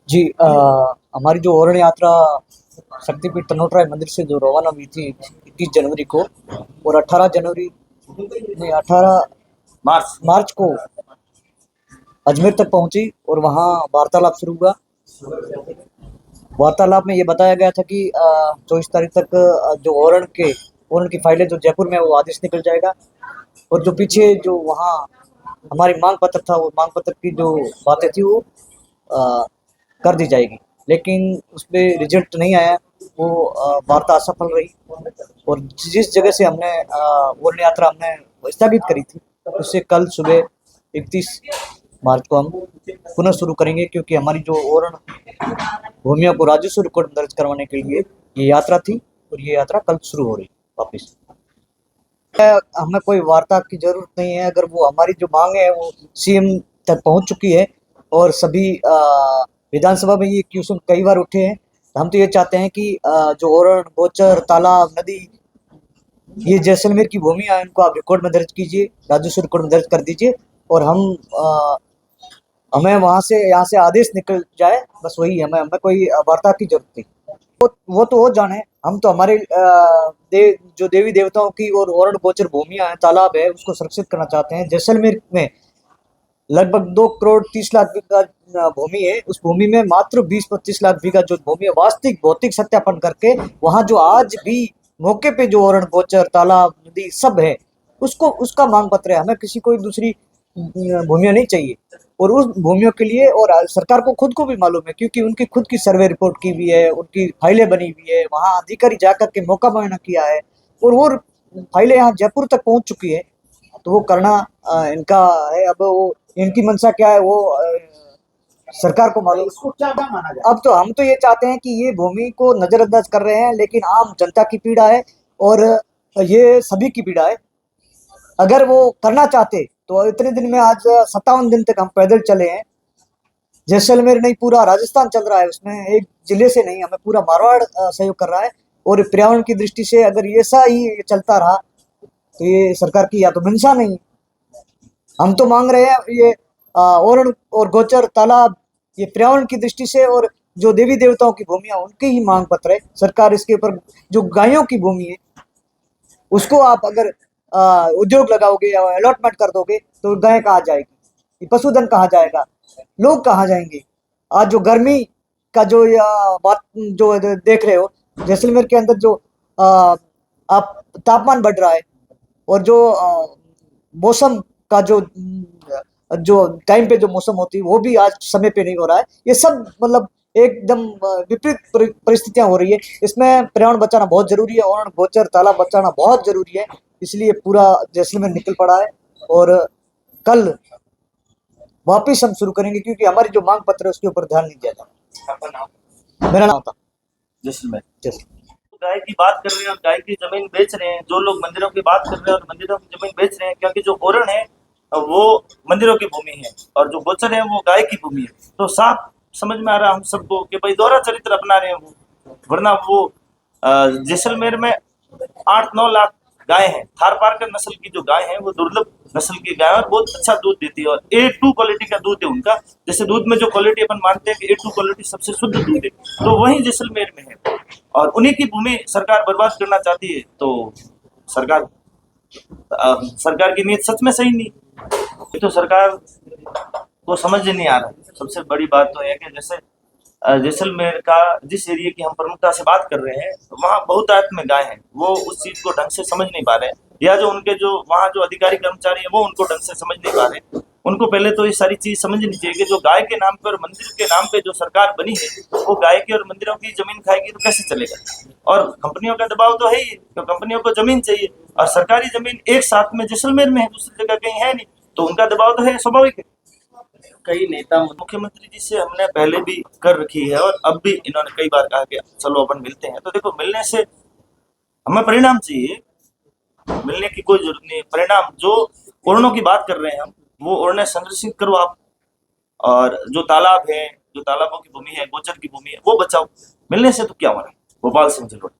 जी हमारी जो ओरण यात्रा शक्तिपीठ तनोटराय मंदिर से जो रवाना हुई थी 21 जनवरी को, और 18 जनवरी नहीं 18 मार्च को अजमेर तक पहुंची और वहां वार्तालाप शुरू हुआ। वार्तालाप में ये बताया गया था कि 24 तारीख तक जो ओरण की फाइलें जो जयपुर में है, वो आदेश निकल जाएगा। और जो पीछे जो वहाँ हमारी मांग पत्र था, वो मांग पत्र की जो बातें थी वो अ, कर दी जाएगी। लेकिन उसपे रिजल्ट नहीं आया, वो वार्ता असफल रही। और जिस जगह से हमने ओरण यात्रा हमने स्थगित करी थी, उससे कल सुबह 31 मार्च को हम पुनः शुरू करेंगे, क्योंकि हमारी जो ओरण भूमियों को राजस्व रिकॉर्ड दर्ज करवाने के लिए ये यात्रा थी, और ये यात्रा कल शुरू हो रही वापस। हमें कोई वार्ता की जरूरत नहीं है। अगर वो हमारी जो मांगे है वो सीएम तक पहुंच चुकी है, और सभी विधानसभा में ये क्वेश्चन कई बार उठे हैं। हम तो ये चाहते हैं कि जो ओरण, गोचर, तालाब, नदी, ये जैसलमेर की भूमि है, इनको आप रिकॉर्ड में दर्ज कीजिए, राजस्व रिकॉर्ड में दर्ज कर दीजिए। और हमें वहां से यहाँ से आदेश निकल जाए, बस वही हमें हमें कोई वार्ता की जरूरत नहीं। वो तो हो जाने। हम तो हमारे जो देवी देवताओं की और ओरण गोचर भूमिया है, तालाब है, उसको सुरक्षित करना चाहते हैं। जैसलमेर में लगभग 2 करोड़ 30 लाख बीघा भूमि है। उस भूमि में मात्र 20-25 लाख बीघा जो भूमि है, वास्तविक भौतिक सत्यापन करके वहां जो आज भी मौके पे जो ओरण गोचर, तालाब, नदी सब है, उसको उसका मांग पत्र है। हमें किसी कोई दूसरी भूमिया नहीं चाहिए। और उस भूमियों के लिए, और सरकार को खुद को भी मालूम है, क्योंकि उनकी खुद की सर्वे रिपोर्ट की हुई है, उनकी फाइलें बनी हुई है, वहां अधिकारी जाकर के मौका मुआयना किया है, और वो फाइलें यहाँ जयपुर तक पहुंच चुकी है। तो वो करना इनका है। अब वो इनकी मंशा क्या है, वो सरकार को मालूम। इसको क्या माना जाए? अब तो हम तो ये चाहते हैं कि ये भूमि को नजरअंदाज कर रहे हैं, लेकिन आम जनता की पीड़ा है, और ये सभी की पीड़ा है। अगर वो करना चाहते तो इतने दिन में, आज 57 दिन तक हम पैदल चले हैं। जैसलमेर नहीं, पूरा राजस्थान चल रहा है उसमें, एक जिले से नहीं, हमें पूरा मारवाड़ सहयोग कर रहा है। और पर्यावरण की दृष्टि से अगर ये ऐसा ही चलता रहा, तो ये सरकार की या तो मंशा नहीं। हम तो मांग रहे हैं ये ओरण और गोचर, तालाब, ये पर्यावरण की दृष्टि से, और जो देवी देवताओं की भूमि है उनकी ही मांग पत्र है। सरकार इसके ऊपर, जो गायों की भूमि है, उसको आप अगर उद्योग लगाओगे या अलॉटमेंट कर दोगे, तो गाय कहाँ जाएगी, ये पशुधन कहाँ जाएगा, लोग कहाँ जाएंगे? आज जो गर्मी का जो बात जो देख रहे हो, जैसलमेर के अंदर जो आप तापमान बढ़ रहा है, और जो मौसम का जो जो टाइम पे जो मौसम होती है, वो भी आज समय पे नहीं हो रहा है। ये सब मतलब एकदम विपरीत परिस्थितियां हो रही है। इसमें पर्यावरण बचाना बहुत जरूरी है, और गोचर, तालाब बचाना बहुत जरूरी है। इसलिए पूरा जैसलमेर निकल पड़ा है, और कल वापिस हम शुरू करेंगे, क्योंकि हमारी जो मांग पत्र है उसके ऊपर ध्यान नहीं दिया जाता। मेरा नाम था जैसलमेर। जैसलमेर। गाय की बात कर रहे हैं और गाय की जमीन बेच रहे हैं, जो लोग मंदिरों की बात कर रहे हैं और मंदिरों की जमीन बेच रहे हैं, क्योंकि जो ओरण है वो मंदिरों की भूमि है और जो गोचर है वो गाय की भूमि है। तो साफ समझ में आ रहा है हम सबको कि भाई दोहरा चरित्र अपना रहे हैं वो। वरना वो जैसलमेर में 8-9 लाख गाय हैं। थारपारकर नस्ल की जो गाय है वो दुर्लभ नस्ल की गाय और बहुत अच्छा दूध देती है, और A2 क्वालिटी का दूध है उनका। जैसे दूध में जो क्वालिटी अपन मानते हैं कि A2 क्वालिटी सबसे शुद्ध दूध है, तो वही जैसलमेर में है। और उन्हीं की भूमि सरकार बर्बाद करना चाहती है, तो सरकार सरकार की नीयत सच में सही नहीं। ये तो सरकार को समझ ही नहीं आ रहा। सबसे बड़ी बात तो है कि जैसे जैसलमेर का जिस एरिया की हम प्रमुखता से बात कर रहे हैं, वहाँ बहुतायत में गाय है, वो उस चीज को ढंग से समझ नहीं पा रहे, या जो उनके जो वहाँ जो अधिकारी कर्मचारी है वो उनको ढंग से समझ नहीं पा रहे। उनको पहले तो ये सारी चीज समझनी चाहिए कि जो गाय के नाम पे और मंदिर के नाम पे जो सरकार बनी है, वो गाय की और मंदिरों की जमीन खाएगी तो कैसे चलेगा। और कंपनियों का दबाव तो है ही, तो कंपनियों को जमीन चाहिए, और सरकारी जमीन एक साथ में जैसलमेर में है, दूसरी जगह कहीं है नहीं, तो उनका दबाव तो है, स्वाभाविक है। कई नेता मुख्यमंत्री जी से हमने पहले भी कर रखी है, और अब भी इन्होंने कई बार कहा कि चलो अपन मिलते हैं। तो देखो, मिलने से हमें परिणाम चाहिए, मिलने की कोई जरूरत नहीं है। परिणाम जो ओरणों की बात कर रहे हैं हम, वो ओरणे संरक्षित करो आप, और जो तालाब है, जो तालाबों की भूमि है, गोचर की भूमि है, वो बचाओ। मिलने से तो क्या हो रहा है। भोपाल से जरूर।